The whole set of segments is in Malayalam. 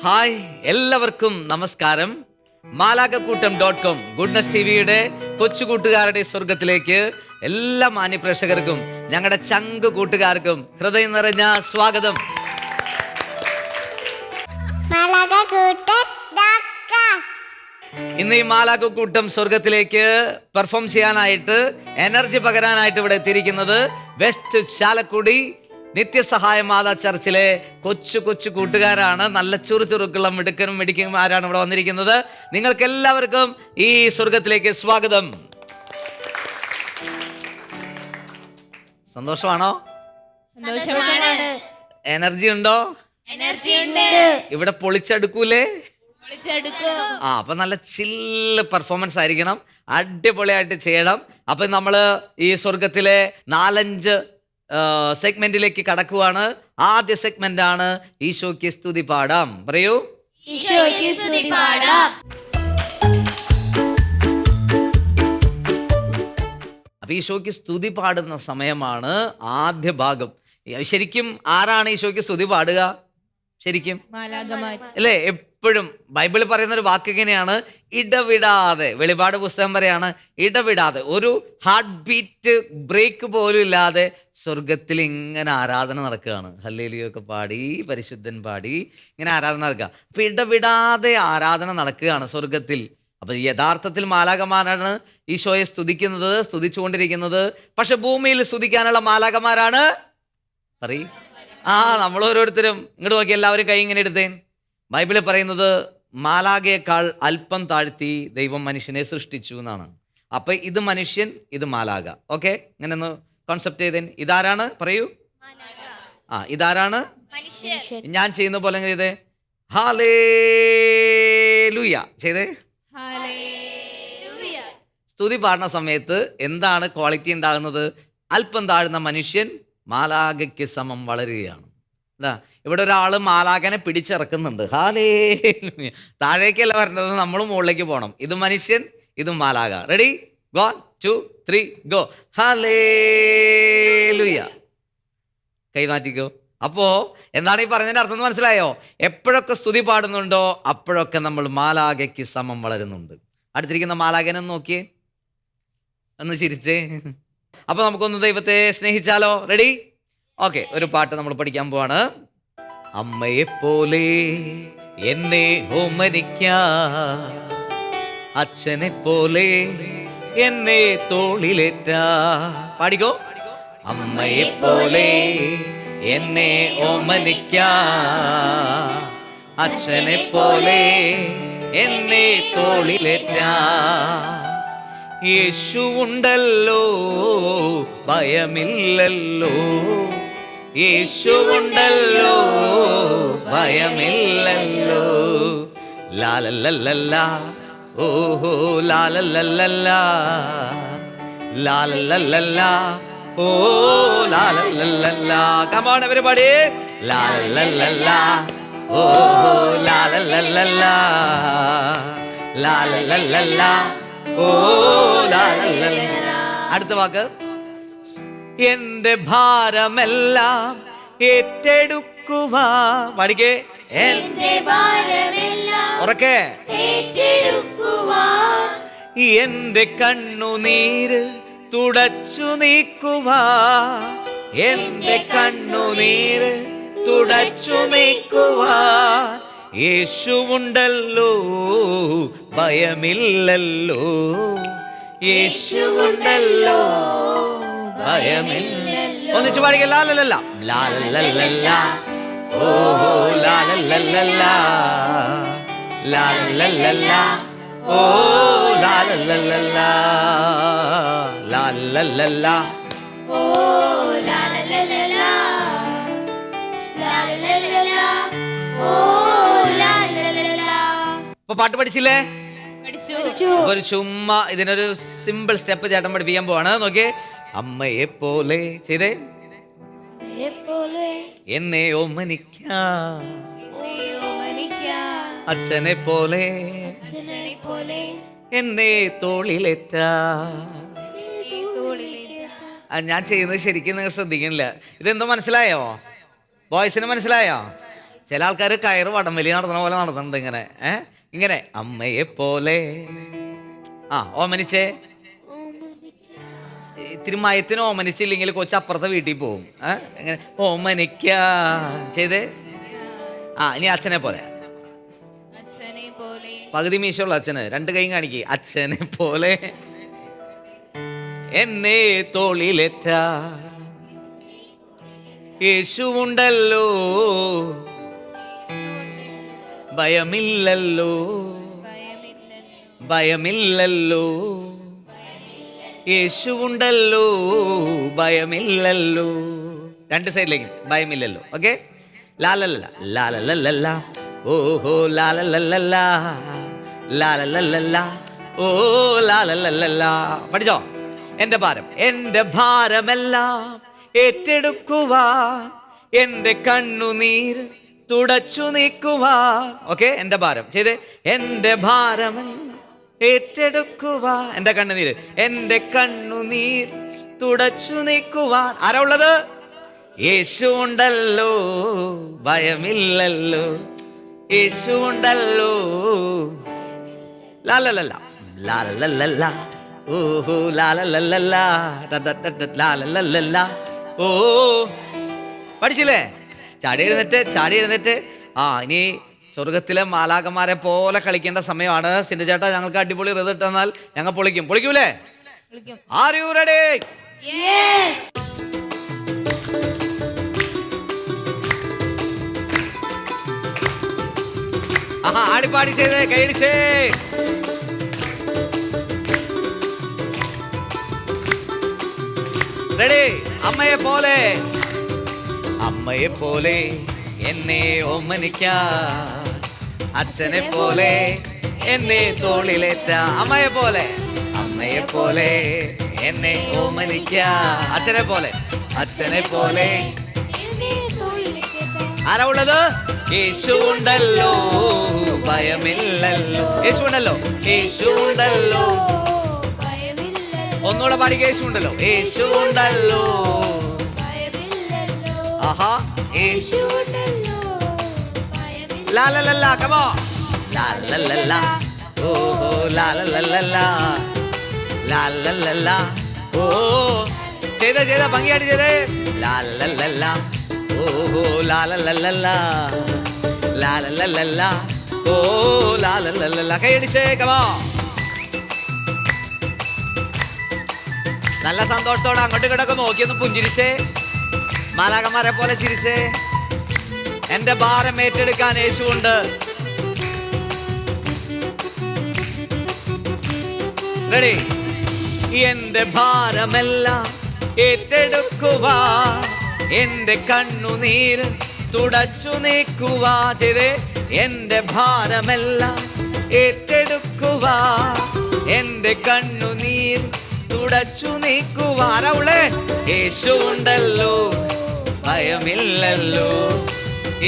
ഹായ്, എല്ലാവർക്കും നമസ്കാരം. മാലാകക്കൂട്ടം.com ഗുഡ്നസ് ടിവിയുടെ കൊച്ചുകൂട്ടുകാരുടെ സ്വർഗത്തിലേക്ക് എല്ലാ മാന്യപ്രേക്ഷകർക്കും ഞങ്ങളുടെ ചങ്ക് കൂട്ടുകാർക്കും ഹൃദയം നിറഞ്ഞ സ്വാഗതം. ഇന്ന് ഈ മാലാകക്കൂട്ടം സ്വർഗത്തിലേക്ക് പെർഫോം ചെയ്യാനായിട്ട്, എനർജി പകരാനായിട്ട് ഇവിടെ എത്തിയിരിക്കുന്നത് വെസ്റ്റ് ചാലക്കുടി നിത്യസഹായ മാതാ ചർച്ചിലെ കൊച്ചു കൊച്ചു കൂട്ടുകാരാണ്. നല്ല ചുറുചുറുക്കുള്ള മിടുക്കനും മിടുക്കന്മാരാണ് ഇവിടെ വന്നിരിക്കുന്നത്. നിങ്ങൾക്ക് എല്ലാവർക്കും ഈ സ്വർഗത്തിലേക്ക് സ്വാഗതം. സന്തോഷമാണോ? എനർജി ഉണ്ടോ? ഇവിടെ പൊളിച്ചെടുക്കൂലേ? അപ്പൊ നല്ല ചില്ല് പെർഫോമൻസ് ആയിരിക്കണം, അടിപൊളിയായിട്ട് ചെയ്യണം. അപ്പൊ നമ്മള് ഈ സ്വർഗത്തിലെ 4-5 സെഗ്മെന്റിലേക്ക് കടക്കുവാണ്. ആദ്യ സെഗ്മെന്റ് ആണ് ഈശോയ്ക്ക് സ്തുതി പാടാം. പറയൂ, ഈശോയ്ക്ക് സ്തുതി പാടാം. അപ്പൊ ഈശോയ്ക്ക് സ്തുതി പാടുന്ന സമയമാണ് ആദ്യ ഭാഗം. ശരിക്കും ആരാണ് ഈശോയ്ക്ക് സ്തുതി പാടുക? ശരിക്കും അല്ലേ? എപ്പോഴും ബൈബിളിൽ പറയുന്ന ഒരു വാക്ക് ഇങ്ങനെയാണ്, ഇടവിടാതെ. വെളിപാട് പുസ്തകം പറയാണ്, ഇടവിടാതെ, ഒരു ഹാർട്ട് ബീറ്റ് ബ്രേക്ക് പോലും ഇല്ലാതെ സ്വർഗത്തിൽ ഇങ്ങനെ ആരാധന നടക്കുകയാണ്. ഹല്ലേലൂയൊക്കെ പാടി, പരിശുദ്ധൻ പാടി, ഇങ്ങനെ ആരാധന നടക്കുക. അപ്പൊ ഇടവിടാതെ ആരാധന നടക്കുകയാണ് സ്വർഗത്തിൽ. അപ്പൊ യഥാർത്ഥത്തിൽ മാലാകമാരാണ് ഈശോയെ സ്തുതിക്കുന്നത്, സ്തുതിച്ചുകൊണ്ടിരിക്കുന്നത്. പക്ഷെ ഭൂമിയിൽ സ്തുതിക്കാനുള്ള മാലാകമാരാണ് നമ്മൾ ഓരോരുത്തരും. ഇങ്ങോട്ട് നോക്കി, എല്ലാവരും കൈ ഇങ്ങനെ എടുത്തേൻ. ബൈബിളിൽ പറയുന്നത് മാലാകയേക്കാൾ അല്പം താഴ്ത്തി ദൈവം മനുഷ്യനെ സൃഷ്ടിച്ചു എന്നാണ്. അപ്പൊ ഇത് മനുഷ്യൻ, ഇത് മാലാക. ഓക്കെ, ഇങ്ങനെ ഒന്ന് കോൺസെപ്റ്റ് ചെയ്തേൻ. ഇതാരാണ്? പറയൂ. ഇതാരാണ്? ഞാൻ ചെയ്യുന്ന പോലെ ചെയ്തേ, ഹല്ലേലൂയ ചെയ്തേ. സ്തുതി പാടുന്ന സമയത്ത് എന്താണ് ക്വാളിറ്റി ഉണ്ടാകുന്നത്? അല്പം താഴ്ന്ന മനുഷ്യൻ മാലാകയ്ക്ക് സമം വളരുകയാണ്. ഇവിടെ ഒരാൾ മാലാകനെ പിടിച്ചിറക്കുന്നുണ്ട്. ഹല്ലേലൂയ. താഴേക്കല്ല വരേണ്ടത്, നമ്മൾ മുകളിലേക്ക് പോകണം. ഇത് മനുഷ്യൻ, ഇത് മാലാക. റെഡി? 1 2 3 ഗോ. ഹല്ലേലൂയ. കൈമാറ്റിക്കോ. അപ്പോ എന്താണ് ഈ പറഞ്ഞതിന്റെ അർത്ഥം മനസ്സിലായോ? എപ്പോഴൊക്കെ സ്തുതി പാടുന്നുണ്ടോ അപ്പോഴൊക്കെ നമ്മൾ മാലാകയ്ക്ക് സമം വളരുന്നുണ്ട്. അടുത്തിരിക്കുന്ന മാലാകനെ നോക്കിയേ, ഒന്ന് ചിരിച്ചേ. അപ്പൊ നമുക്കൊന്ന് ദൈവത്തെ സ്നേഹിച്ചാലോ? റെഡി? ഓക്കെ, ഒരു പാട്ട് നമ്മൾ പഠിക്കാൻ പോവാണ്. അമ്മയെ പോലെ എന്നെ ഓമനിക്കാൻ, അച്ഛനെ പോലെ എന്നെ തോളിലേറ്റാ. പാടിക്കോ. അമ്മയെ പോലെ എന്നെ ഓമനിക്കാൻ, അച്ഛനെ പോലെ എന്നെ തോളിലേറ്റാ. യേശു ഉണ്ടല്ലോ ഭയമില്ലല്ലോ, യേശു ഉണ്ടല്ലോ ഭയമില്ലല്ലോ. ലാലല്ലല്ല ഓഹോ ലാലല്ലല്ല, ലാലല്ലല്ല ഓ ലാലല്ലല്ല. Come on everybody. ലാലല്ലല്ല ഓഹോ ലാലല്ലല്ല, ലാലല്ലല്ല ഓ ലാലല്ലല്ല. അടുത്ത വാക്ക്, എന്റെ ഭാരമെല്ലാം ഏറ്റെടുക്കുവാ. പഠിക്കേ, എന്റെ ഭാരമെല്ലാം ഉറക്കെ ഏറ്റെടുക്കുവാ. എന്റെ കണ്ണുനീര് തുടച്ചു നീക്കുവാ, എന്റെ കണ്ണുനീര് തുടച്ചു നീക്കുവാ. യേശുവുണ്ടല്ലോ ഭയമില്ലല്ലോ, യേശുവുണ്ടല്ലോ ഭയമില്ലല്ലോ. ഒന്നിച്ച് പാടിക്ക. ലാലല്ലല്ല ലാലല്ലല്ല ഓഹോ ലാലല്ലല്ല, ലാലല്ലല്ല ഓ ലാലല്ലല്ല, ലാലല്ലല്ല ഓ ലാലല്ലല്ല, ലാലല്ലല്ല ഓ ലാലല്ലല്ല. ഇപ്പൊ പാട്ട് പഠിച്ചില്ലേ? ഒരു ചുമ്മാ ഇതിനൊരു സിമ്പിൾ സ്റ്റെപ്പ് ചേട്ടൻ പഠിപ്പിക്കാൻ പോവാണ്. നോക്കിയേ, അമ്മയെ പോലെ ചെയ്തേ, എന്നെ ഓമനിക്കാൻ, അച്ഛനെ പോലെ എന്നെ തോളിലേറ്റ. ഞാൻ ചെയ്യുന്നത് ശരിക്കും നിങ്ങൾ ശ്രദ്ധിക്കുന്നില്ല. ഇതെന്തോ മനസ്സിലായോ? ബോയ്സിന് മനസ്സിലായോ? ചില ആൾക്കാർ കയറ് വടംവലി നടത്തുന്ന പോലെ നടത്തുന്നുണ്ട് ഇങ്ങനെ. ഇങ്ങനെ അമ്മയെ പോലെ ഓമനിച്ചേ. ഇത്തിരി മയത്തിന് ഓമനിച്ചില്ലെങ്കിൽ കൊച്ചപ്പുറത്തെ വീട്ടിൽ പോവും. എങ്ങനെ ഓമനിക്ക ചെയ്തേ. ഇനി അച്ഛനെ പോലെ. പകുതി മീശയുള്ള അച്ഛന് 2 കൈയും കാണിക്ക്. അച്ഛനെ പോലെ എന്നെ തോളിലേറ്റ യേശുവുണ്ടല്ലോ, ഭയമില്ലല്ലോ, ഭയമില്ലല്ലോ, യേശുവുണ്ടല്ലോ, ഭയമില്ലല്ലോ. 2 സൈഡിലേക്ക് ഭയമില്ലല്ലോ. ഓക്കെ. ലാലല്ല ലാലല്ല ഓഹോ ലാലല്ല ലാലല്ല ഓ ലാലല്ല. പഠിച്ചോ? എൻ്റെ ഭാരമെല്ലാം ഏറ്റെടുക്കുവാ, എൻ്റെ കണ്ണുനീർ തുടച്ചു നീക്കുവാ. ഓക്കെ. എൻ്റെ ഭാരം ചെയ്തേ. എൻ്റെ ഭാരം ഏറ്റെടുക്കുവാ, എൻ്റെ കണ്ണുനീര്, എൻ്റെ കണ്ണുനീർ തുടച്ചു നീക്കുവാൻ. ആരാ ഉള്ളത്? യേശു ഉണ്ടല്ലോ, ഭയമില്ലല്ലോ, യേശു ഉണ്ടല്ലോ. ലാലല്ല ലാലല്ല ഓഹോ ലാലല്ല ലാലല്ല ഓ. പഠിച്ചില്ലേ? ചാടി എഴുന്നേറ്റ്. ഇനി സ്വർഗത്തിലെ മാലാകന്മാരെ പോലെ കളിക്കേണ്ട സമയമാണ്. സിന്റെ ചേട്ടാ, ഞങ്ങൾക്ക് അടിപൊളി റിസൾട്ട് തന്നാൽ ഞങ്ങൾ പൊളിക്കൂലേ? Are you ready? ആടിപ്പാടി ചെയ്തേ, കൈയടിച്ചേ. റെഡി? അമ്മയെ പോലെ എന്നെ ഓമനിക്കാൻ, അച്ഛനെ പോലെ എന്നെ തോളിലേറ്റ. അമ്മയെ പോലെ എന്നെ ഓമനിക്കാൻ, അച്ഛനെ പോലെ. ആരാ ഉള്ളത്? യേശു ഉണ്ടല്ലോ, ഭയമില്ലല്ലോ, യേശു ഉണ്ടല്ലോ. ഒന്നുകൂടെ പാടി. യേശു ഉണ്ടല്ലോ. ആഹാ. ലാലല്ല, കമോ. ലാലല്ല ഓഹോ ലാലല്ല ഓ. ചെയ്ത ഭംഗിയായിട്ട് ചെയ്തേ. ലാലല്ല ഓഹോ ലാലല്ല ഓ ലാലല്ല. കൈയടിച്ചേ, കമോ. നല്ല സന്തോഷത്തോടെ അങ്ങോട്ട് കിടക്കെ നോക്കിയൊന്ന് പുഞ്ചിരിച്ചേ. മാലാകന്മാരെ പോലെ ചിരിച്ചേ. എന്റെ ഭാരം ഏറ്റെടുക്കാൻ യേശുവുണ്ട്. റെഡി? എന്റെ ഭാരമെല്ലാം ഏറ്റെടുക്കുവാ, എന്റെ കണ്ണുനീർ തുടച്ചു നീക്കുവാ. ചെയ്തേ. എന്റെ ഭാരമെല്ലാം ഏറ്റെടുക്കുവാ, എന്റെ കണ്ണുനീർ തുടച്ചു നീക്കുവാ. ആരാ ഉള്ളേ? യേശു ഉണ്ടല്ലോ, ഭയമില്ലല്ലോ,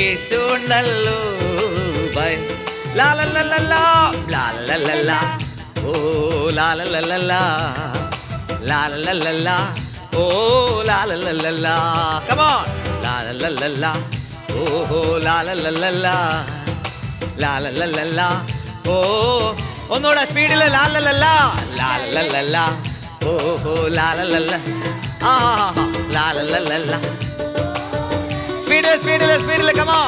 യേശു ഉണ്ടല്ലോ. ലാലല്ല ഓ ലാലല്ല ഓ ലാലല്ല. കമോ. ലാലല്ല ഓഹോ ലാലല്ല ഓ. ഒന്നുകൂടെ സ്പീഡില്. ലാലല്ല ഓഹോ ലാലല്ല ലാലല്ല. സ്പീഡില് കമോ.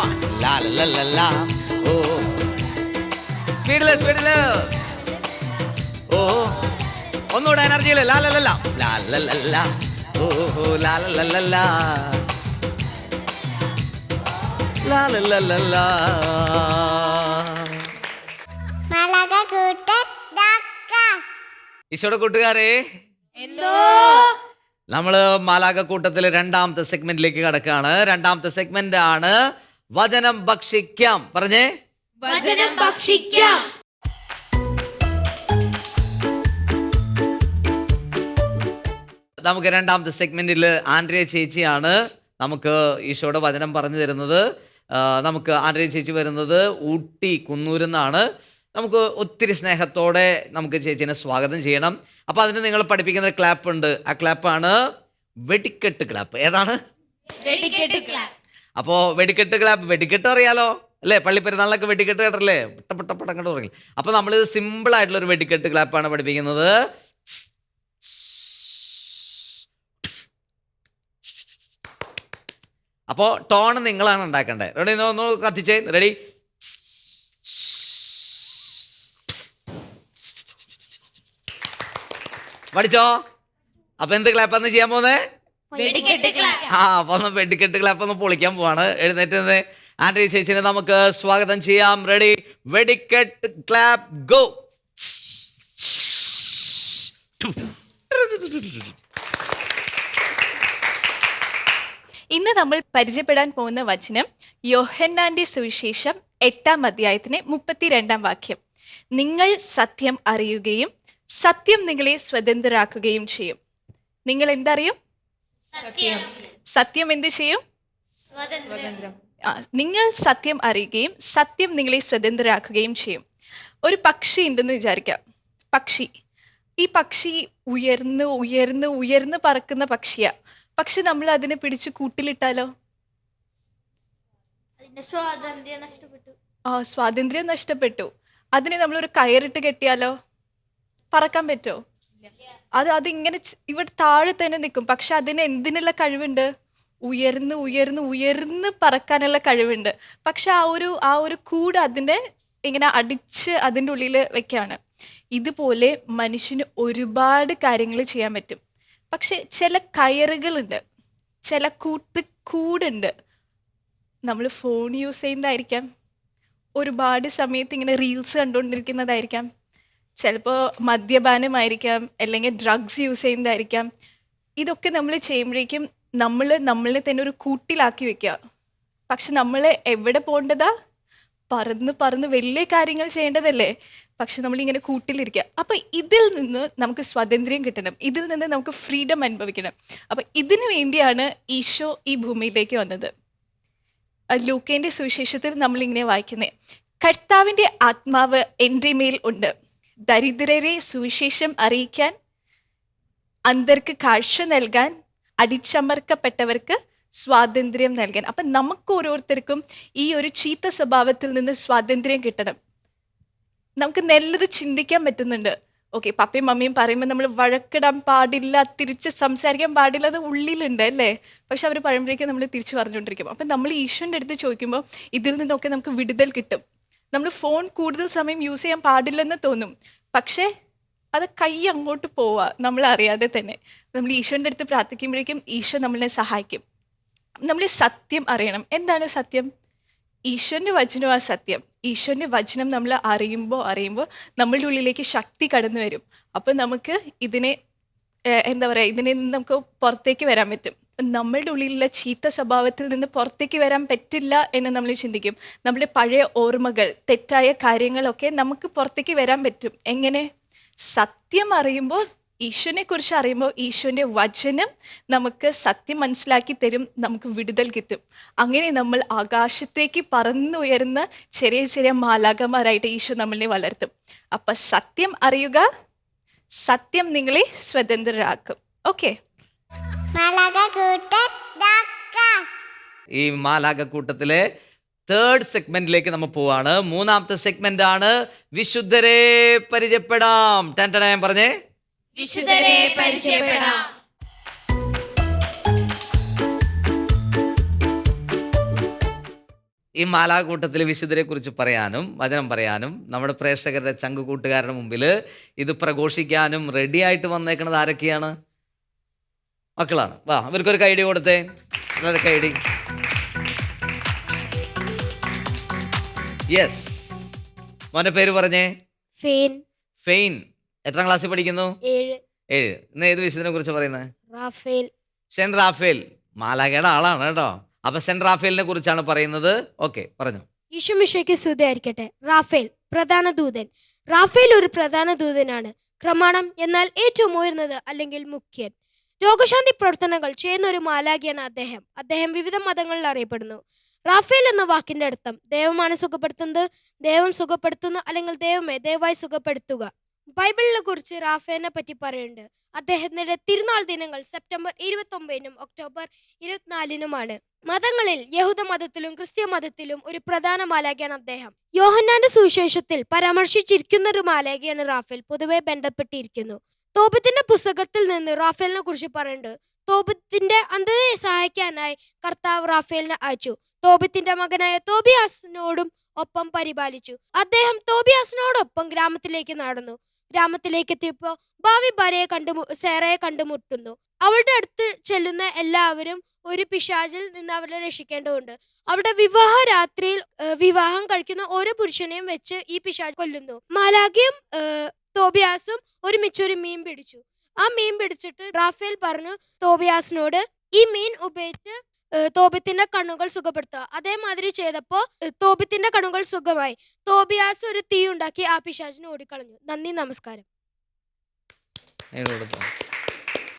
ലാലല്ല ഓ. സ്പീഡില് ഓ. ഒന്നുകൂടെ എനർജിയില്. ലാലല്ല ഓഹോ ലാലല്ല ലാലല്ല. ഈശോയുടെ കൂട്ടുകാരെ, നമ്മള് മാലാക കൂട്ടത്തിലെ 2ാമത്തെ സെഗ്മെന്റിലേക്ക് കടക്കാണ്. 2ാമത്തെ സെഗ്മെന്റ് ആണ് വചനം ഭക്ഷിക്കാം. പറഞ്ഞേ, വചനം ഭക്ഷിക്കാം. നമുക്ക് 2ാമത്തെ സെഗ്മെന്റിൽ ആൻഡ്രിയ ചേച്ചിയാണ് നമുക്ക് ഈശോയുടെ വചനം പറഞ്ഞു തരുന്നത്. നമുക്ക് ആൻഡ്രിയ ചേച്ചി വരുന്നത് ഊട്ടി കുന്നൂരിൽ നിന്നാണ്. നമുക്ക് ഒത്തിരി സ്നേഹത്തോടെ നമുക്ക് ചേച്ചീനെ സ്വാഗതം ചെയ്യണം. അപ്പോൾ അതിന് നിങ്ങൾ പഠിപ്പിക്കുന്ന ക്ലാപ്പ് ഉണ്ട്. ആ ക്ലാപ്പാണ് വെടിക്കെട്ട് ക്ലാപ്പ്. ഏതാണ്? വെടിക്കെട്ട് ക്ലാപ്പ്. അപ്പോൾ വെടിക്കെട്ട് ക്ലാപ്പ്, വെടിക്കെട്ട് അറിയാലോ അല്ലേ? പള്ളിപ്പെരുന്നാളിലൊക്കെ വെടിക്കെട്ട് കേട്ടല്ലേ, പട്ടപ്പട്ടപ്പടങ്ങോട്ട് തുടങ്ങി. അപ്പോൾ നമ്മളിത് സിമ്പിൾ ആയിട്ടുള്ള ഒരു വെടിക്കെട്ട് ക്ലാപ്പാണ് പഠിപ്പിക്കുന്നത്. അപ്പോൾ ടോൺ നിങ്ങളാണ് ഉണ്ടാക്കേണ്ടത്. റെഡി? ഒന്ന് കത്തിച്ചേ. റെഡി? പഠിച്ചോ? അപ്പൊ എന്ത് ക്ലാപ്പാന്ന് ചെയ്യാൻ പോകുന്നേ? വെടിക്കെട്ട് ക്ലാപ്പ്. അപ്പൊ ഒന്ന് വെടിക്കെട്ട് ക്ലാപ്പ് ഒന്ന് പൊളിക്കാൻ പോവാണ്. എഴുന്നേറ്റ് ആൻഡ്രി ചേച്ചിനെ നമുക്ക് സ്വാഗതം ചെയ്യാം. റെഡി? വെടിക്കെട്ട് ക്ലാപ്പ്, ഗോ. ഇന്ന് നമ്മൾ പരിചയപ്പെടാൻ പോകുന്ന വചനം യോഹന്നാന്റെ സുവിശേഷം 8-ാം അധ്യായത്തിന് 32-ാം വാക്യം. നിങ്ങൾ സത്യം അറിയുകയും സത്യം നിങ്ങളെ സ്വതന്ത്രരാക്കുകയും ചെയ്യും. നിങ്ങൾ എന്തറിയും? സത്യം. സത്യം എന്ത് ചെയ്യും? സ്വതന്ത്രം. നിങ്ങൾ സത്യം അറിയുകയും സത്യം നിങ്ങളെ സ്വതന്ത്രരാക്കുകയും ചെയ്യും. ഒരു പക്ഷി ഉണ്ടെന്ന് വിചാരിക്കാം. ഈ പക്ഷി ഉയർന്ന് ഉയർന്ന് ഉയർന്ന് പറക്കുന്ന പക്ഷിയാ. പക്ഷെ നമ്മൾ അതിനെ പിടിച്ച് കൂട്ടിലിട്ടാലോ? സ്വാതന്ത്ര്യം നഷ്ടപ്പെട്ടു. അതിനെ നമ്മളൊരു കയറിട്ട് കെട്ടിയാലോ പറക്കാൻ പറ്റോ? അതിങ്ങനെ ഇവിടെ താഴെ തന്നെ നിൽക്കും. പക്ഷെ അതിന് എന്തിനുള്ള കഴിവുണ്ട്? ഉയർന്ന് ഉയർന്ന് ഉയർന്ന് പറക്കാനുള്ള കഴിവുണ്ട്. പക്ഷെ ആ ഒരു കൂട് അതിനെ ഇങ്ങനെ അടിച്ച് അതിൻ്റെ ഉള്ളിൽ വെക്കാണ്. ഇതുപോലെ മനുഷ്യന് ഒരുപാട് കാര്യങ്ങൾ ചെയ്യാൻ പറ്റും. പക്ഷെ ചില കയറുകളുണ്ട്, ചില കൂടുണ്ട്. നമ്മൾ ഫോൺ യൂസ് ചെയ്യുന്നതായിരിക്കാം, ഒരുപാട് സമയത്ത് ഇങ്ങനെ റീൽസ് കണ്ടുകൊണ്ടിരിക്കുന്നതായിരിക്കാം, ചിലപ്പോൾ മദ്യപാനമായിരിക്കാം, അല്ലെങ്കിൽ ഡ്രഗ്സ് യൂസ് ചെയ്യുന്നതായിരിക്കാം. ഇതൊക്കെ നമ്മൾ ചെയ്യുമ്പോഴേക്കും നമ്മളെ തന്നെ ഒരു കൂട്ടിലാക്കി വെക്കുക. പക്ഷെ നമ്മൾ എവിടെ പോകേണ്ടതാ? പറന്ന് വലിയ കാര്യങ്ങൾ ചെയ്യേണ്ടതല്ലേ? പക്ഷെ നമ്മളിങ്ങനെ കൂട്ടിലിരിക്കുക. അപ്പം ഇതിൽ നിന്ന് നമുക്ക് സ്വാതന്ത്ര്യം കിട്ടണം, ഇതിൽ നിന്ന് നമുക്ക് ഫ്രീഡം അനുഭവിക്കണം. അപ്പം ഇതിനു വേണ്ടിയാണ് ഈശോ ഈ ഭൂമിയിലേക്ക് വന്നത്. ലൂക്കേൻ്റെ സുവിശേഷത്തിൽ നമ്മളിങ്ങനെ വായിക്കുന്നത്, കർത്താവിൻ്റെ ആത്മാവ് എൻ്റെ മേൽ ഉണ്ട്, ദരിദ്രരെ സുവിശേഷം അറിയിക്കാൻ, അന്ധർക്ക് കാഴ്ച നൽകാൻ, അടിച്ചമർക്കപ്പെട്ടവർക്ക് സ്വാതന്ത്ര്യം നൽകാൻ. അപ്പം നമുക്ക് ഓരോരുത്തർക്കും ഈ ഒരു ചീത്ത സ്വഭാവത്തിൽ നിന്ന് സ്വാതന്ത്ര്യം കിട്ടണം. നമുക്ക് നല്ലത് ചിന്തിക്കാൻ പറ്റുന്നുണ്ട്. ഓക്കെ, പപ്പയും മമ്മിയും പറയുമ്പോൾ നമ്മൾ വഴക്കിടാൻ പാടില്ല, തിരിച്ച് സംസാരിക്കാൻ പാടില്ല, അത് ഉള്ളിലുണ്ട് അല്ലേ? പക്ഷെ അവർ പറയുമ്പോഴേക്കും നമ്മൾ തിരിച്ച് പറഞ്ഞുകൊണ്ടിരിക്കും. അപ്പം നമ്മൾ ഈശോൻ്റെ അടുത്ത് ചോദിക്കുമ്പോൾ ഇതിൽ നിന്നൊക്കെ നമുക്ക് വിടുതൽ കിട്ടും. നമ്മൾ ഫോൺ കൂടുതൽ സമയം യൂസ് ചെയ്യാൻ പാടില്ലെന്ന് തോന്നും, പക്ഷേ അത് കൈ അങ്ങോട്ട് പോവുക നമ്മൾ അറിയാതെ തന്നെ. നമ്മൾ ഈശോൻ്റെ അടുത്ത് പ്രാർത്ഥിക്കുമ്പോഴേക്കും ഈശോ നമ്മളെ സഹായിക്കും. നമ്മൾ സത്യം അറിയണം. എന്താണ് സത്യം? ഈശോൻ്റെ വചനമാണ് സത്യം. ഈശോൻ്റെ വചനം നമ്മൾ അറിയുമ്പോൾ നമ്മളുടെ ഉള്ളിലേക്ക് ശക്തി കടന്നു വരും. അപ്പം നമുക്ക് ഇതിനെ ഇതിനെ നിന്ന് നമുക്ക് പുറത്തേക്ക് വരാൻ പറ്റും. നമ്മളുടെ ഉള്ളിലുള്ള ചീത്ത സ്വഭാവത്തിൽ നിന്ന് പുറത്തേക്ക് വരാൻ പറ്റില്ല എന്ന് നമ്മൾ ചിന്തിക്കും. നമ്മുടെ പഴയ ഓർമ്മകൾ, തെറ്റായ കാര്യങ്ങളൊക്കെ നമുക്ക് പുറത്തേക്ക് വരാൻ പറ്റും. എങ്ങനെ? സത്യം അറിയുമ്പോൾ, ഈശോനെ കുറിച്ച് അറിയുമ്പോൾ ഈശോൻ്റെ വചനം നമുക്ക് സത്യം മനസ്സിലാക്കി തരും, നമുക്ക് വിടുതൽ കിട്ടും. അങ്ങനെ നമ്മൾ ആകാശത്തേക്ക് പറന്നുയരുന്ന ചെറിയ ചെറിയ മാലാഖമാരായിട്ട് ഈശോ നമ്മളെ വളർത്തും. അപ്പം സത്യം അറിയുക, സത്യം നിങ്ങളെ സ്വതന്ത്രരാക്കും. ഓക്കെ, ഈ മാലാഖ കൂട്ടത്തിലെ 3rd സെഗ്മെന്റിലേക്ക് നമ്മൾ പോവാണ്. 3ാമത്തെ സെഗ്മെന്റ് ആണ് വിശുദ്ധരെ പരിചയപ്പെടാം. ടെൻറ്റനായം പറഞ്ഞേ, വിശുദ്ധരെ പരിചയപ്പെടാം. ഈ മാലാകൂട്ടത്തിൽ വിശുദ്ധരെ കുറിച്ച് പറയാനും വചനം പറയാനും നമ്മുടെ പ്രേക്ഷകരുടെ ചങ്കുകൂട്ടുകാരുടെ മുമ്പിൽ ഇത് പ്രഘോഷിക്കാനും റെഡി ആയിട്ട് വന്നേക്കുന്നത് ആരൊക്കെയാണ്? മക്കളാണ്. വാ, ഇവർക്കൊരു കൈഡി കൊടുത്തേ. നല്ലൊരു കൈഡി. യെസ്, മോൻ്റെ പേര് പറഞ്ഞേ. ഫെയിൻ. എത്രാം ക്ലാസ്സിൽ പഠിക്കുന്നു? 7. ഇന്ന് ഏത് വിശുദ്ധനെ കുറിച്ച് പറയുന്നത്? Saint Rafale. മാലാഖയുടെ ആളാണ് കേട്ടോ. അപ്പൊ സെന്റ് റാഫേലിനെ കുറിച്ചാണ് പറയുന്നത്. ഓക്കെ, പറഞ്ഞു. ഈശോമിശിഹായ്ക്ക് സ്തുതിയായിരിക്കട്ടെ. റാഫേൽ, പ്രധാന ദൂതൻ. റാഫേൽ ഒരു പ്രധാന ദൂതനാണ്. ക്രമാണം എന്നാൽ ഏറ്റവും ഉയർന്നത് അല്ലെങ്കിൽ മുഖ്യൻ. രോഗശാന്തി പ്രവർത്തനങ്ങൾ ചെയ്യുന്ന ഒരു മാലാഖയാണ് അദ്ദേഹം വിവിധ മതങ്ങളിൽ അറിയപ്പെടുന്നു. റാഫേൽ എന്ന വാക്കിന്റെ അർത്ഥം ദൈവമാണ് സുഖപ്പെടുത്തുന്നത്, ദൈവം സുഖപ്പെടുത്തുന്നു, അല്ലെങ്കിൽ ദൈവമേ ദയവായി സുഖപ്പെടുത്തുക. ബൈബിളിനെ കുറിച്ച് റാഫേലിനെ പറ്റി പറയുന്നുണ്ട്. അദ്ദേഹത്തിന്റെ തിരുനാൾ ദിനങ്ങൾ സെപ്റ്റംബർ 29-നും ഒക്ടോബർ 24-നുമാണ്. മതങ്ങളിൽ യഹൂദ മതത്തിലും ക്രിസ്ത്യ മതത്തിലും ഒരു പ്രധാന മാലാഖയാണ് അദ്ദേഹം. യോഹന്നാന്റെ സുവിശേഷത്തിൽ പരാമർശിച്ചിരിക്കുന്ന ഒരു മാലാഖയാണ് റാഫേൽ പൊതുവെ ബന്ധപ്പെട്ടിരിക്കുന്നു. തോബിത്തിന്റെ പുസ്തകത്തിൽ നിന്ന് റാഫേലിനെ കുറിച്ച് പറയുന്നുണ്ട്. തോബിത്തിന്റെ അന്ധതയെ സഹായിക്കാനായി കർത്താവ് റാഫേലിനെ അയച്ചു. തോബിത്തിന്റെ മകനായ തോബിയാസിനോടും ഒപ്പം പരിപാലിച്ചു. അദ്ദേഹം തോബിയാസിനോടൊപ്പം ഗ്രാമത്തിലേക്ക് നടന്നു. ഗ്രാമത്തിലേക്ക് എത്തിയപ്പോ ഭാവി ഭാര്യയെ സേറയെ കണ്ടുമുട്ടുന്നു. അവളുടെ അടുത്ത് ചെല്ലുന്ന എല്ലാവരും ഒരു പിശാചിൽ നിന്ന് അവരെ രക്ഷിക്കേണ്ടതുണ്ട്. അവിടെ രാത്രിയിൽ വിവാഹം കഴിക്കുന്ന ഓരോ പുരുഷനെയും വെച്ച് ഈ പിശാച് കൊല്ലുന്നു. മാലാഖയും തോബിയാസും ഒരുമിച്ച് ഒരു മീൻ പിടിച്ചു. ആ മീൻ പിടിച്ചിട്ട് റാഫേൽ പറഞ്ഞു തോബിയാസിനോട് ഈ മീൻ ഉപയോഗിച്ച് തോബിത്തിന്റെ കണ്ണുകൾ സുഖപ്പെടുത്തുക. അതേമാതിരി ചെയ്തപ്പോ തോബിത്തിന്റെ കണ്ണുകൾ സുഖമായി. തോബിയാസ് ഒരു തീ ഉണ്ടാക്കി ആ പിശാചിനെ ഓടിക്കളഞ്ഞു. നന്ദി, നമസ്കാരം.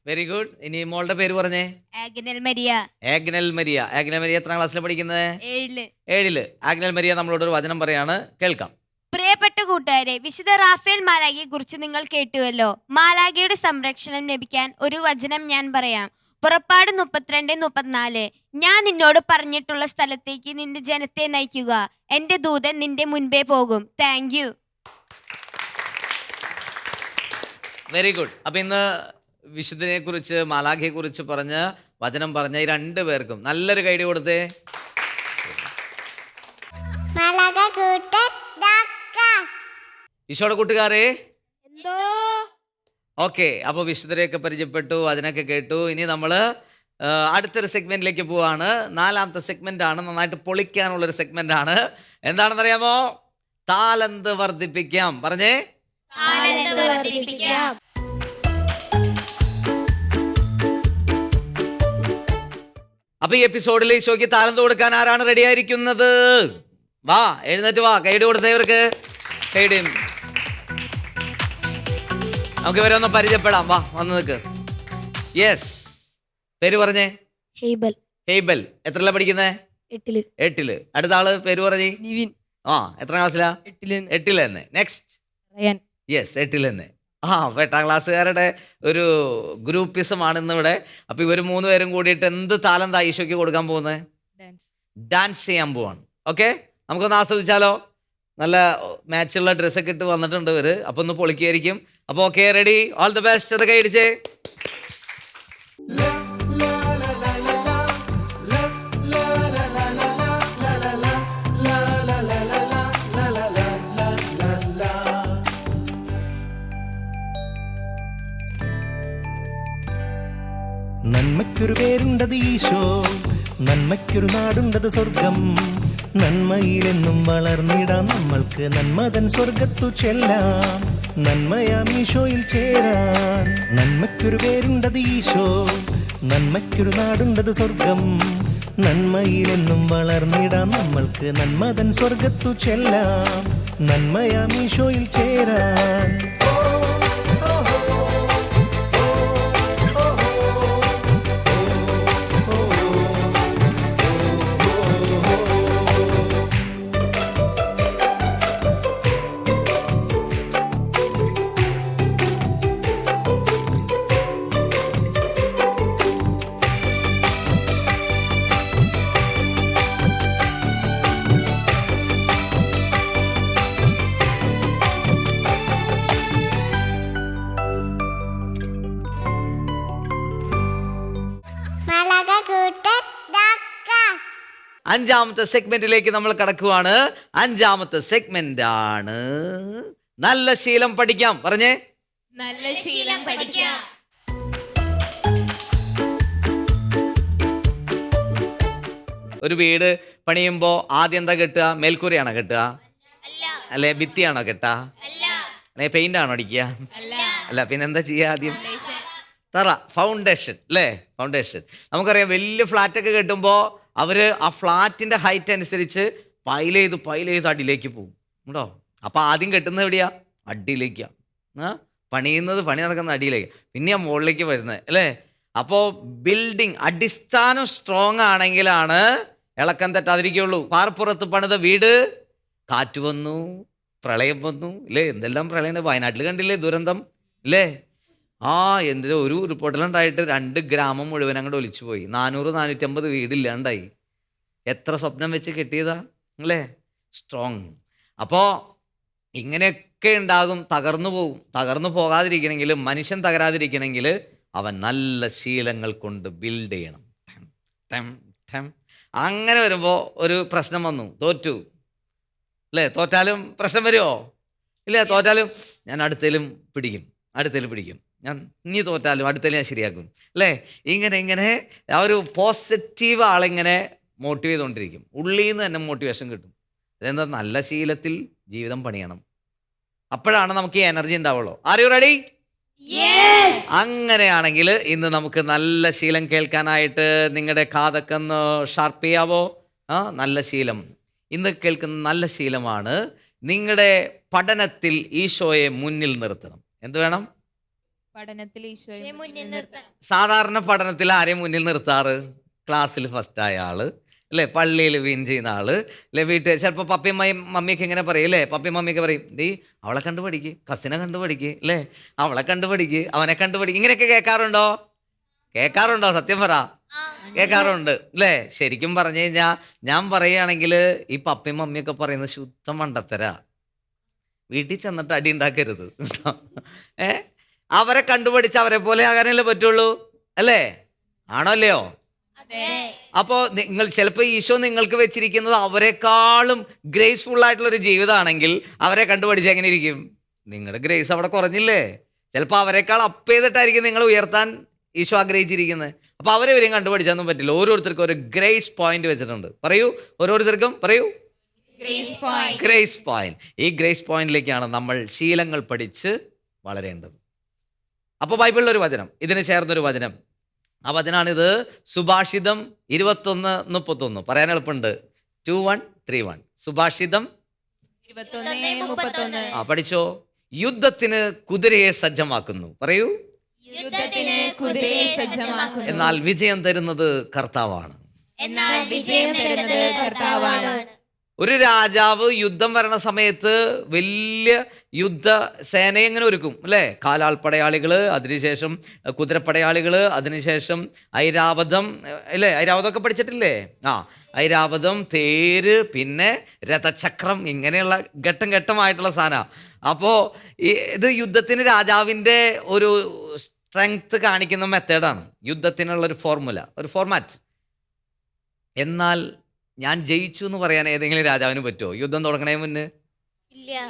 Very good. ഇനി മോളുടെ പേര് പറഞ്ഞേ. Agnel Maria. Agnel Maria. Agnel Maria എത്രാം ക്ലാസ്സിൽ പഠിക്കുന്നത്? 7. ആഗ്നൽ മരിയ നമ്മളോട് ഒരു വചനം പറയാണ്, കേൾക്കാം. പ്രിയപ്പെട്ട കൂട്ടുകാരെ, വിശുദ്ധ റാഫേൽ മാലാഖയെ കുറിച്ച് നിങ്ങൾ കേട്ടുവല്ലോ. മാലാഖയുടെ സംരക്ഷണം ലഭിക്കാൻ ഒരു വചനം ഞാൻ പറയാം. പുറപ്പാട് 32:34. ഞാൻ നിന്നോട് പറഞ്ഞിട്ടുള്ള സ്ഥലത്തേക്ക് നിന്റെ ജനത്തെ നയിക്കുക. എന്റെ ദൂതൻ നിന്റെ മുൻപേ പോകും. Thank you. Very good. അപ്പൊ ഇന്ന് വിശുദ്ധനെ കുറിച്ച് മാലാഖയെ കുറിച്ച് പറഞ്ഞ് വചനം പറഞ്ഞ ഈ 2 പേർക്കും നല്ലൊരു കൈഡി കൊടുത്തേ. ഈശോയുടെ കൂട്ടുകാരെ, എന്തോ ഓക്കെ. അപ്പോൾ വിശുദ്ധരെയൊക്കെ പരിചയപ്പെട്ടു, അതിനൊക്കെ കേട്ടു. ഇനി നമ്മൾ അടുത്തൊരു സെഗ്മെന്റിലേക്ക് പോവാണ്. 4ാമത്തെ സെഗ്മെന്റ് ആണ്. നന്നായിട്ട് പൊളിക്കാനുള്ളൊരു സെഗ്മെന്റ് ആണ്. എന്താണെന്നറിയാമോ? താലന്ത് വർദ്ധിപ്പിക്കാം. പറഞ്ഞേ. അപ്പൊ ഈ എപ്പിസോഡിൽ ഈശോയ്ക്ക് താലന്ത് കൊടുക്കാൻ ആരാണ് റെഡി ആയിരിക്കുന്നത്? വാ, എഴുന്നേറ്റ് വാ. കൈഡി കൊടുത്തവർക്ക് കൈഡിയും. നമുക്ക് ഇവരെ ഒന്ന് പരിചയപ്പെടാം. വാ, വന്ന് നിൽക്ക്. യെസ്, പേര് പറഞ്ഞേ. ഹെയ്ബൽ. ഹെയ്ബൽ. എത്രല്ല പഠിക്കുന്നേ? 8. അടുത്ത ആള് പേര് പറഞ്ഞേ. നിവിൻ. എത്രാം ക്ലാസ്സിലാ? 8 തന്നെ. നെക്സ്റ്റ്. റയാൻ. യെസ്, 8 തന്നെ. 8ാം ക്ലാസ്സുകാരുടെ ഒരു ഗ്രൂപ്പിസമാണ് ഇന്നിവിടെ. അപ്പൊ ഇവർ 3 പേരും കൂടിയിട്ട് എന്ത് താലന്താ ഈശോയ്ക്ക് കൊടുക്കാൻ പോകുന്നത്? ഡാൻസ് ചെയ്യാൻ പോവാണ്. ഓക്കെ, നമുക്കൊന്ന് ആസ്വദിച്ചാലോ? നല്ല മാച്ചുള്ള ഡ്രസ്സൊക്കെ ഇട്ട് വന്നിട്ടുണ്ട് ഇവര്. അപ്പൊ ഒന്ന് പൊളിക്കായിരിക്കും. അപ്പൊ okay, ready, all the best. അത് കൈയടിച്ചേ. നന്മയ്ക്കൊരു പേരുണ്ടത് ഈശോ, നന്മയ്ക്കൊരു നാടുണ്ടത് സ്വർഗം. നന്മയിലെന്നും വളർന്നിടാം നമ്മൾക്ക്, നന്മതൻ സ്വർഗത്തു ചെല്ലാം. നന്മയാം ഈശോയിൽ ചേരാൻ. നന്മയ്ക്കൊരു പേരുണ്ടത് ഈശോ, നന്മയ്ക്കൊരു നാടുണ്ടത് സ്വർഗം. നന്മയിലെന്നും വളർന്നിടാം നമ്മൾക്ക്, നന്മതൻ സ്വർഗത്തു ചെല്ലാം. നന്മയാം ഈശോയിൽ ചേരാൻ. അഞ്ചാമത്തെ സെഗ്മെന്റിലേക്ക് നമ്മൾ കടക്കുവാണ്. 5ാമത്തെ സെഗ്മെന്റ് ആണ് നല്ല ശീലം പഠിക്കാം. പറഞ്ഞേ. നല്ല ശീലം പഠിക്കാം. ഒരു വീട് പണിയുമ്പോ ആദ്യം എന്താ കെട്ടുക? മേൽക്കൂരയാണോ കെട്ടുക? അല്ലെ ഭിത്തിയാണോ കെട്ടുക? അല്ലെ പെയിന്റ് ആണോ അടിക്കുക? അല്ല, പിന്നെന്താ ചെയ്യുക? ആദ്യം തറ, ഫൗണ്ടേഷൻ. അല്ലേ, ഫൗണ്ടേഷൻ. നമുക്കറിയാം, വലിയ ഫ്ലാറ്റൊക്കെ കെട്ടുമ്പോൾ അവര് ആ ഫ്ലാറ്റിന്റെ ഹൈറ്റ് അനുസരിച്ച് പൈൽ ചെയ്ത് അടിയിലേക്ക് പോകും കേട്ടോ. അപ്പൊ ആദ്യം കെട്ടുന്നത് എവിടെയാ? അടിയിലേക്കാ. പണി നടക്കുന്ന അടിയിലേക്ക്, പിന്നെയാ മുകളിലേക്ക് വരുന്നത്. അല്ലേ? അപ്പോൾ ബിൽഡിംഗ് അടിസ്ഥാനം സ്ട്രോങ് ആണെങ്കിലാണ് ഇളക്കം തെറ്റാതിരിക്കുള്ളൂ. പാറപ്പുറത്ത് പണിത വീട് കാറ്റ് വന്നു, പ്രളയം വന്നു ഇല്ലേ, എന്തെല്ലാം പ്രളയം, വയനാട്ടിൽ കണ്ടില്ലേ ദുരന്തം ഇല്ലേ? എന്തിനാ ഒരു ഉരുൾപൊട്ടലുണ്ടായിട്ട് 2 ഗ്രാമം മുഴുവൻ അങ്ങോട്ട് ഒലിച്ചു പോയി, 400-450 വീടില്ലാണ്ടായി. എത്ര സ്വപ്നം വെച്ച് കെട്ടിയതാ അല്ലേ? സ്ട്രോങ്. അപ്പോൾ ഇങ്ങനെയൊക്കെ ഉണ്ടാകും, തകർന്നു പോകും. തകർന്നു പോകാതിരിക്കണമെങ്കിൽ, മനുഷ്യൻ തകരാതിരിക്കണമെങ്കിൽ അവൻ നല്ല ശീലങ്ങൾ കൊണ്ട് ബിൽഡ് ചെയ്യണം. അങ്ങനെ വരുമ്പോൾ ഒരു പ്രശ്നം വന്നു, തോറ്റു അല്ലേ? തോറ്റാലും പ്രശ്നം വരുമോ? ഇല്ല. തോറ്റാലും ഞാൻ അടുത്തേലും പിടിക്കും, ഞാൻ ഇനി തോറ്റാലും അടുത്തേലും ഞാൻ ശരിയാക്കും അല്ലേ? ഇങ്ങനെ ആ ഒരു പോസിറ്റീവ് ആളിങ്ങനെ മോട്ടിവേറ്റ് ചെയ്തുകൊണ്ടിരിക്കും. ഉള്ളിൽ നിന്ന് തന്നെ മോട്ടിവേഷൻ കിട്ടും. അതെന്താ? നല്ല ശീലത്തിൽ ജീവിതം പണിയണം. അപ്പോഴാണ് നമുക്ക് ഈ എനർജി ഉണ്ടാവുള്ളൂ. R you ready? അങ്ങനെയാണെങ്കിൽ ഇന്ന് നമുക്ക് നല്ല ശീലം കേൾക്കാനായിട്ട് നിങ്ങളുടെ കാതൊക്കെ ഒന്ന് ഷാർപ്പ് ചെയ്യാവോ? നല്ല ശീലം ഇന്ന് കേൾക്കുന്ന നല്ല ശീലമാണ്. നിങ്ങളുടെ പഠനത്തിൽ ഈശോയെ മുന്നിൽ നിർത്തണം. എന്ത് വേണം? പഠനത്തിൽ ഈശോയെ മുന്നിൽ നിർത്തണം. സാധാരണ പഠനത്തിൽ ആരെയും മുന്നിൽ നിർത്താറ്? ക്ലാസ്സിൽ ഫസ്റ്റായ ആള് അല്ലേ, പള്ളിയിൽ വിൻ ചെയ്യുന്ന ആള് അല്ലെ, വീട്ടിൽ ചിലപ്പോൾ പപ്പയും മമ്മിയൊക്കെ ഇങ്ങനെ പറയും അല്ലേ? പപ്പയും മമ്മിയൊക്കെ പറയും, നീ അവളെ കണ്ടു പഠിക്ക്, കസിനെ കണ്ടു പഠിക്ക് അല്ലേ, അവളെ കണ്ടു പഠിക്ക്, അവനെ കണ്ടു പഠിക്ക്. ഇങ്ങനെയൊക്കെ കേൾക്കാറുണ്ടോ? സത്യം പറ. കേൾക്കാറുണ്ട് അല്ലേ? ശരിക്കും പറഞ്ഞു കഴിഞ്ഞാൽ ഞാൻ പറയുകയാണെങ്കിൽ ഈ പപ്പയും മമ്മിയൊക്കെ പറയുന്നത് ശുദ്ധ മണ്ടത്തരാ. വീട്ടിൽ ചെന്നിട്ട് അടി ഉണ്ടാക്കരുത്. അവരെ കണ്ടുപഠിച്ച് അവരെ പോലെ ആകാനല്ലേ പറ്റുള്ളൂ അല്ലേ? ആണോ അല്ലയോ? അപ്പോൾ നിങ്ങൾ ചിലപ്പോൾ ഈശോ നിങ്ങൾക്ക് വെച്ചിരിക്കുന്നത് അവരെക്കാളും ഗ്രേസ്ഫുൾ ആയിട്ടുള്ളൊരു ജീവിതമാണെങ്കിൽ അവരെ കണ്ടുപഠിച്ച് എങ്ങനെ ഇരിക്കും? നിങ്ങളുടെ ഗ്രേസ് അവിടെ കുറഞ്ഞില്ലേ? ചിലപ്പോൾ അവരെക്കാൾ അപ്പ് ചെയ്തിട്ടായിരിക്കും നിങ്ങൾ ഉയർത്താൻ ഈശോ ആഗ്രഹിച്ചിരിക്കുന്നത്. അപ്പോൾ അവരെ വരെയും കണ്ടുപഠിച്ചാന്നും പറ്റില്ല. ഓരോരുത്തർക്കും ഒരു ഗ്രേസ് പോയിന്റ് വെച്ചിട്ടുണ്ട്. പറയൂ, ഓരോരുത്തർക്കും പറയൂ. Grace point. ഈ ഗ്രേസ് പോയിന്റിലേക്കാണ് നമ്മൾ ശീലങ്ങൾ പഠിച്ച് വളരേണ്ടത്. അപ്പോൾ ബൈബിളിലൊരു വചനം, ഇതിന് ചേർന്നൊരു വചനം, ആ വചനാണിത്. സുഭാഷിതം 21:31. പറയാൻ എളുപ്പമുണ്ട്. 21:31. സുഭാഷിതം 21:31. പഠിച്ചോ. യുദ്ധത്തിന് കുതിരയെ സജ്ജമാക്കുന്നു. പറയൂ. യുദ്ധത്തിന് കുതിരയെ സജ്ജമാക്കുന്നു. എന്നാൽ വിജയം തരുന്നത് കർത്താവാണ്. ഒരു രാജാവ് യുദ്ധം വരണ സമയത്ത് വലിയ യുദ്ധ സേനയെ ഇങ്ങനെ ഒരുക്കും അല്ലേ? കാലാൾ പടയാളികൾ, അതിനുശേഷം കുതിരപ്പടയാളികൾ, അതിനുശേഷം ഐരാവതം അല്ലേ? ഐരാവതമൊക്കെ പഠിച്ചിട്ടില്ലേ? ഐരാവതം, തേര്, പിന്നെ രഥചക്രം, ഇങ്ങനെയുള്ള ഘട്ടമായിട്ടുള്ള സാധനം. അപ്പോൾ ഇത് യുദ്ധത്തിന് രാജാവിൻ്റെ ഒരു സ്ട്രെങ്ത് കാണിക്കുന്ന മെത്തേഡാണ്. യുദ്ധത്തിനുള്ളൊരു ഫോർമുല, ഒരു ഫോർമാറ്റ്. എന്നാൽ ഞാൻ ജയിച്ചു എന്ന് പറയാൻ ഏതെങ്കിലും രാജാവിന് പറ്റുമോ? യുദ്ധം തുടങ്ങണേ മുന്നേ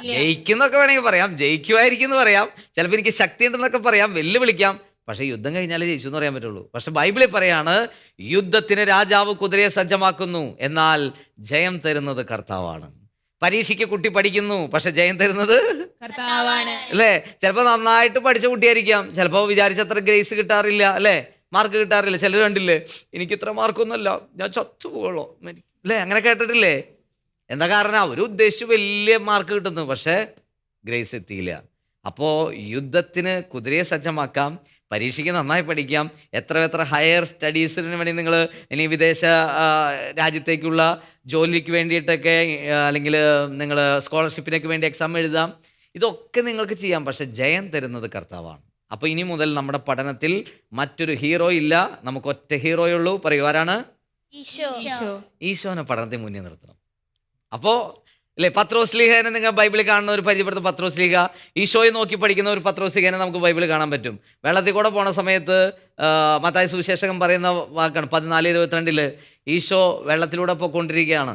ജയിക്കുന്നൊക്കെ വേണമെങ്കിൽ പറയാം, ജയിക്കുമായിരിക്കും എന്ന് പറയാം, ചിലപ്പോൾ എനിക്ക് ശക്തി ഉണ്ടെന്നൊക്കെ പറയാം, വെല്ലുവിളിക്കാം. പക്ഷെ യുദ്ധം കഴിഞ്ഞാലേ ജയിച്ചു എന്ന് പറയാൻ പറ്റുള്ളൂ. പക്ഷെ ബൈബിളിൽ പറയാണ്, യുദ്ധത്തിന് രാജാവ് കുതിരയെ സജ്ജമാക്കുന്നു, എന്നാൽ ജയം തരുന്നത് കർത്താവാണ്. പരീക്ഷയ്ക്ക് കുട്ടി പഠിക്കുന്നു, പക്ഷെ ജയം തരുന്നത് കർത്താവാണ് അല്ലേ? ചിലപ്പോൾ നന്നായിട്ട് പഠിച്ച കുട്ടിയായിരിക്കാം, ചിലപ്പോൾ വിചാരിച്ചത്ര ഗ്രേസ് കിട്ടാറില്ല അല്ലേ, മാർക്ക് കിട്ടാറില്ല. ചിലർ കണ്ടില്ലേ, എനിക്ക് ഇത്ര മാർക്കൊന്നുമല്ല, ഞാൻ ചത്തുപോകുള്ളൂ അല്ലേ, അങ്ങനെ കേട്ടിട്ടില്ലേ? എന്താ കാരണം? അവർ ഉദ്ദേശിച്ച് വലിയ മാർക്ക് കിട്ടുന്നു, പക്ഷേ ഗ്രേസ് എത്തിയില്ല. അപ്പോൾ യുദ്ധത്തിന് കുതിരയെ സജ്ജമാക്കാം, പരീക്ഷയ്ക്ക് നന്നായി പഠിക്കാം, എത്ര ഹയർ സ്റ്റഡീസിന് വേണ്ടി നിങ്ങൾ ഇനി വിദേശ രാജ്യത്തേക്കുള്ള ജോലിക്ക് വേണ്ടിയിട്ടൊക്കെ, അല്ലെങ്കിൽ നിങ്ങൾ സ്കോളർഷിപ്പിനൊക്കെ വേണ്ടി എക്സാം എഴുതാം, ഇതൊക്കെ നിങ്ങൾക്ക് ചെയ്യാം. പക്ഷെ ജയം തരുന്നത് കർത്താവാണ്. അപ്പോൾ ഇനി മുതൽ നമ്മുടെ പഠനത്തിൽ മറ്റൊരു ഹീറോ ഇല്ല, നമുക്ക് ഒറ്റ ഹീറോയേ ഉള്ളൂ. പറയൂ, ആരാണ്? ഈശോനെ പഠനത്തിൽ മുന്നിൽ നിർത്തണം. അപ്പോൾ അല്ലേ, പത്രോസ്ലീഹനെ നിങ്ങൾ ബൈബിളിൽ കാണുന്ന ഒരു പരിചയപ്പെടുത്തും. പത്രോസ്ലീഹ ഈശോയെ നോക്കി പഠിക്കുന്ന ഒരു പത്രോസ്ലീഹനെ നമുക്ക് ബൈബിളിൽ കാണാൻ പറ്റും. വെള്ളത്തിൽ കൂടെ പോണ സമയത്ത് മത്തായി സുവിശേഷകൻ പറയുന്ന വാക്കാണ് 14:22. ഈശോ വെള്ളത്തിലൂടെ പോയിക്കൊണ്ടിരിക്കുകയാണ്,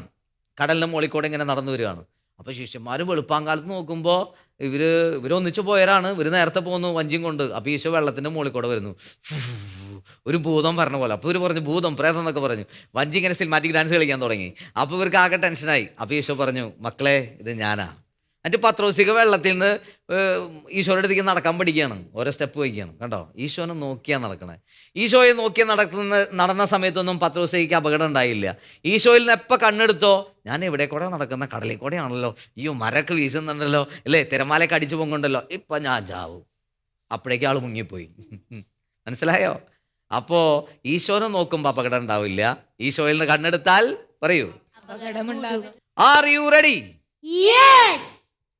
കടലിൻ്റെ മുകളിൽ കൂടെ ഇങ്ങനെ നടന്നു വരികയാണ്. അപ്പോൾ ശിഷ്യന്മാർ വെളുപ്പാങ്കാലത്ത് നോക്കുമ്പോൾ ഇവരൊന്നിച്ചു പോയവരാണ്, ഇവർ നേരത്തെ പോകുന്നു വഞ്ചിയും കൊണ്ട്. അപ്പോൾ ഈശോ വെള്ളത്തിൻ്റെ മുകളിൽ കൂടെ വരുന്നു, ഒരു ഭൂതം പറഞ്ഞ പോലെ. അപ്പോൾ ഇവർ പറഞ്ഞു ഭൂതം പ്രേതം എന്നൊക്കെ പറഞ്ഞു. വഞ്ചി ഇങ്ങനെ സിനിമാറ്റിക് ഡാൻസ് കളിക്കാൻ തുടങ്ങി. അപ്പോൾ ഇവർക്ക് ആകെ ടെൻഷനായി. അപ്പോൾ ഈശോ പറഞ്ഞു, മക്കളെ ഇത് ഞാനാ. എന്നിട്ട് പത്രോസിക വെള്ളത്തിൽ നിന്ന് ഈശോയുടെ അടുത്തേക്ക് നടക്കാൻ പഠിക്കുകയാണ്, ഓരോ സ്റ്റെപ്പ് വയ്ക്കുകയാണ്. കണ്ടോ, ഈശോനെ നോക്കിയാണ് നടക്കണേ. ഈശോയെ നോക്കിയാൽ നടന്ന സമയത്തൊന്നും പത്രോസിക്ക് അപകടം ഉണ്ടായില്ല. ഈശോയിൽ നിന്ന് എപ്പോൾ കണ്ണെടുത്തോ, ഞാൻ എവിടെ കൂടെ നടക്കുന്ന, കടലിൽ കൂടെ ആണല്ലോ, അയ്യോ മരമൊക്കെ വീശുന്നുണ്ടല്ലോ അല്ലേ, തിരമാലയൊക്കെ അടിച്ചു പൊങ്ങുണ്ടല്ലോ, ഇപ്പം ഞാൻ ചാവും. അപ്പോഴേക്കും ആൾ മുങ്ങിപ്പോയി. മനസ്സിലായോ? അപ്പോൾ ഈശോനെ നോക്കുമ്പോൾ അപകടം ഉണ്ടാവില്ല. ഈശോയിൽ നിന്ന് കണ്ണെടുത്താൽ പറയൂ, അപകടമുണ്ടാകും. Are you ready?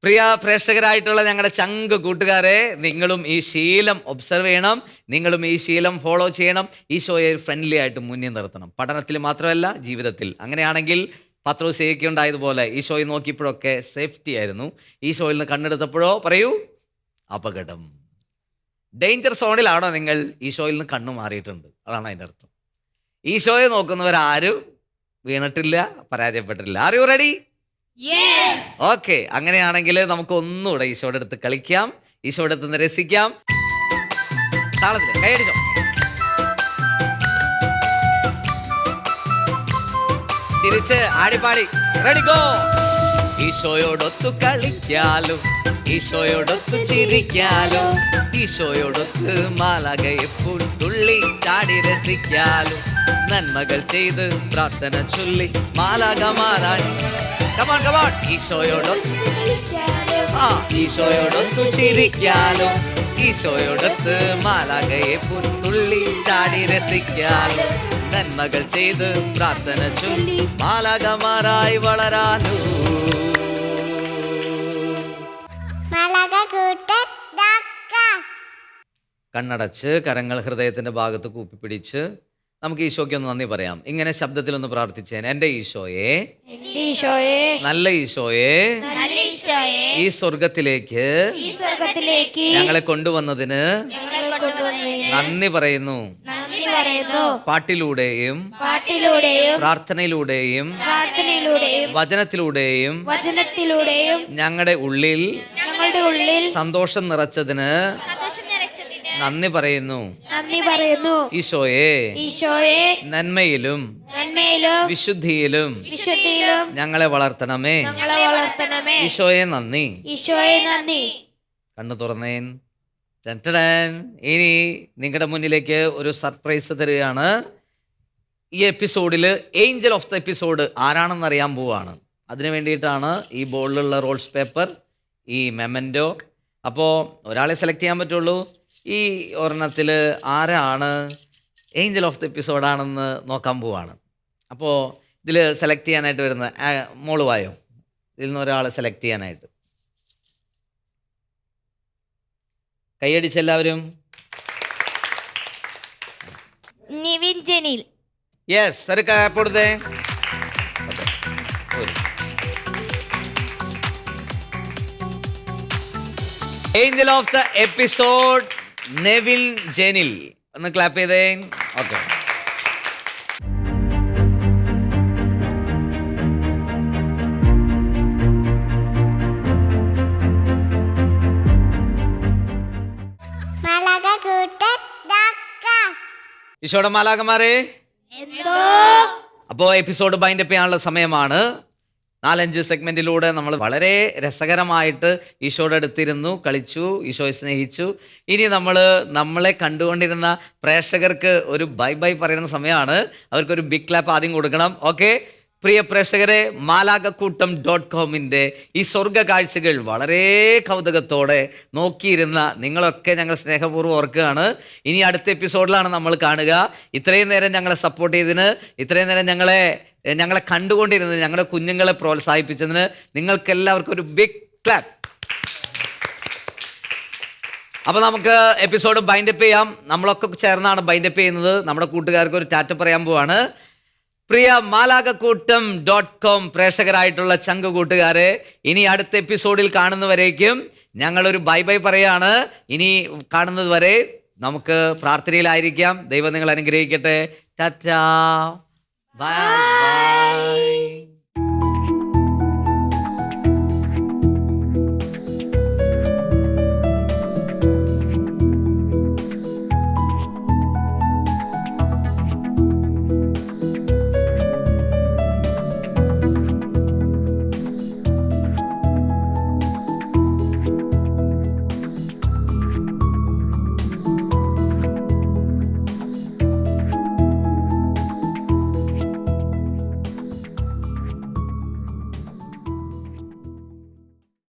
പ്രിയ പ്രേക്ഷകരായിട്ടുള്ള ഞങ്ങളുടെ ചങ്ക് കൂട്ടുകാരെ, നിങ്ങളും ഈ ശീലം ഒബ്സർവ് ചെയ്യണം, നിങ്ങളും ഈ ശീലം ഫോളോ ചെയ്യണം. ഈശോയെ ഫ്രണ്ട്ലി ആയിട്ട് മുന്നിൽ നിർത്തണം, പഠനത്തിൽ മാത്രമല്ല ജീവിതത്തിൽ. അങ്ങനെയാണെങ്കിൽ പത്രോസേക്ക് ഉണ്ടായതുപോലെ ഈശോയെ നോക്കിയപ്പോഴൊക്കെ സേഫ്റ്റി ആയിരുന്നു, ഈശോയിൽ നിന്ന് കണ്ണെടുത്തപ്പോഴോ പറയൂ അപകടം. ഡേഞ്ചർ സോണിലാണോ നിങ്ങൾ? ഈശോയിൽ നിന്ന് കണ്ണു മാറിയിട്ടുണ്ട്, അതാണ് അതിൻ്റെ അർത്ഥം. ഈശോയെ നോക്കുന്നവരാരും വീണിട്ടില്ല, പരാജയപ്പെട്ടിട്ടില്ല. Are you ready? ഓക്കെ, അങ്ങനെയാണെങ്കിൽ നമുക്ക് ഒന്നുകൂടെ ഈശോയുടെ അടുത്ത് കളിക്കാം, ഈശോയുടെ അടുത്ത് നിന്ന് രസിക്കാം. താളത്തില് കൈയടിച്ചോ. ചിരിച്ച് ആടിപ്പാടി റെഡി ഗോ. ഈശോയോടൊത്തു കളിക്കാലോ, ഈശോയോടൊത്തു ചിരിക്കാലോ, ഈശോയോടൊത്ത് മാലാഖയെപ്പോൾ തുള്ളി ചാടി രസിക്കാലോ, നന്മകൾ ചെയ്ത് പ്രാർത്ഥന ചൊല്ലി മാലാഖമാരാൻ. Come on come on. ഈശോയോടൊത്തു ചിരിക്കാലോ, ഈശോയോടൊത്ത് മാലാഖയെപ്പോൾ തുള്ളി ചാടി രസിക്കാലോ, നന്മകൾ ചെയ്ത് പ്രാർത്ഥന ചൊല്ലി മാലാഖമാരായി വളരാനോ. കണ്ണടച്ച് കരങ്ങൾ ഹൃദയത്തിന്റെ ഭാഗത്ത് കൂപ്പിപ്പിടിച്ച് നമുക്ക് ഈശോയ്ക്ക് ഒന്ന് നന്ദി പറയാം. ഇങ്ങനെ ശബ്ദത്തിലൊന്ന് പ്രാർത്ഥിച്ചേൻ. എൻ്റെ ഈശോയെ, നല്ല ഈശോയെ, ഈ സ്വർഗത്തിലേക്ക് ഞങ്ങളെ കൊണ്ടുവന്നതിന് നന്ദി പറയുന്നു. പാട്ടിലൂടെയും പ്രാർത്ഥനയിലൂടെയും വചനത്തിലൂടെയും ഞങ്ങളുടെ ഉള്ളിൽ സന്തോഷം നിറച്ചതിന് നന്ദി പറയുന്നു. ഈശോയെ, നന്മയിലും വിശുദ്ധിയിലും ഞങ്ങളെ വളർത്തണമേ. ഈശോയെ നന്ദി. കണ്ണു തുറന്നേൻ. ഇനി നിങ്ങളുടെ മുന്നിലേക്ക് ഒരു സർപ്രൈസ് തരികയാണ്. ഈ എപ്പിസോഡിൽ ഏഞ്ചൽ ഓഫ് ദ എപ്പിസോഡ് ആരാണെന്ന് അറിയാൻ പോവാണ്. അതിനു വേണ്ടിയിട്ടാണ് ഈ ബോർഡിലുള്ള റോൾസ് പേപ്പർ, ഈ മെമൻറ്റോ. അപ്പോൾ ഒരാളെ സെലക്ട് ചെയ്യാൻ പറ്റുള്ളൂ. ഈ ഒരെണ്ണത്തിൽ ആരാണ് ഏഞ്ചൽ ഓഫ് ദ എപ്പിസോഡാണെന്ന് നോക്കാൻ പോവാണ്. അപ്പോൾ ഇതിൽ സെലക്ട് ചെയ്യാനായിട്ട് വരുന്ന മോള് വായോ, ഇതിൽ നിന്ന് ഒരാളെ സെലക്ട് ചെയ്യാനായിട്ട്. കൈയടിച്ചെല്ലാവരും. നിവിൻ ജെനിൽ. യെസ്, ഒരു കൊടുത്തേ. Angel of the episode Nevin Jenil. ഒന്ന് ക്ലാപ്പ് ചെയ്തേ. ഓക്കെ. ഈശോയുടെ മാലാഖമാരെ, അപ്പോൾ എപ്പിസോഡ് ബൈൻഡ് അപ്പ് ചെയ്യാനുള്ള സമയമാണ്. 4-5 സെഗ്മെന്റിലൂടെ നമ്മൾ വളരെ രസകരമായിട്ട് ഈശോയുടെ അടുത്തിരുന്നു, കളിച്ചു, ഈശോയെ സ്നേഹിച്ചു. ഇനി നമ്മളെ കണ്ടുകൊണ്ടിരുന്ന പ്രേക്ഷകർക്ക് ഒരു ബൈ ബൈ പറയുന്ന സമയമാണ്. അവർക്കൊരു ബിഗ് ക്ലാപ്പ് ആദ്യം കൊടുക്കണം. ഓക്കെ. പ്രിയ പ്രേക്ഷകരെ, മാലാഖക്കൂട്ടം.com-ന്റെ ഈ സ്വർഗ കാഴ്ചകൾ വളരെ കൗതുകത്തോടെ നോക്കിയിരുന്ന നിങ്ങളൊക്കെ ഞങ്ങൾ സ്നേഹപൂർവ്വം ഓർക്കുകയാണ്. ഇനി അടുത്ത എപ്പിസോഡിലാണ് നമ്മൾ കാണുക. ഇത്രയും നേരം ഞങ്ങളെ സപ്പോർട്ട് ചെയ്തതിന്, ഇത്രയും നേരം ഞങ്ങളെ കണ്ടുകൊണ്ടിരുന്നത്, ഞങ്ങളുടെ കുഞ്ഞുങ്ങളെ പ്രോത്സാഹിപ്പിച്ചതിന് നിങ്ങൾക്കെല്ലാവർക്കും ഒരു ബിഗ് ക്ലാപ്പ്. അപ്പോൾ നമുക്ക് എപ്പിസോഡ് ബൈൻഡപ്പ് ചെയ്യാം. നമ്മളൊക്കെ ചേർന്നാണ് ബൈൻഡപ്പ് ചെയ്യുന്നത്. നമ്മുടെ കൂട്ടുകാർക്ക് ഒരു ടാറ്റ പറയാൻ പോവാണ്. പ്രിയ മാലാഖക്കൂട്ടം.com പ്രേക്ഷകരായിട്ടുള്ള ചങ്ക് കൂട്ടുകാരെ, ഇനി അടുത്ത എപ്പിസോഡിൽ കാണുന്നവരേക്കും ഞങ്ങളൊരു ബൈ ബൈ പറയാണ്. ഇനി കാണുന്നത് വരെ നമുക്ക് പ്രാർത്ഥനയിലായിരിക്കാം. ദൈവം നിങ്ങൾ അനുഗ്രഹിക്കട്ടെ. Tata, bye bye.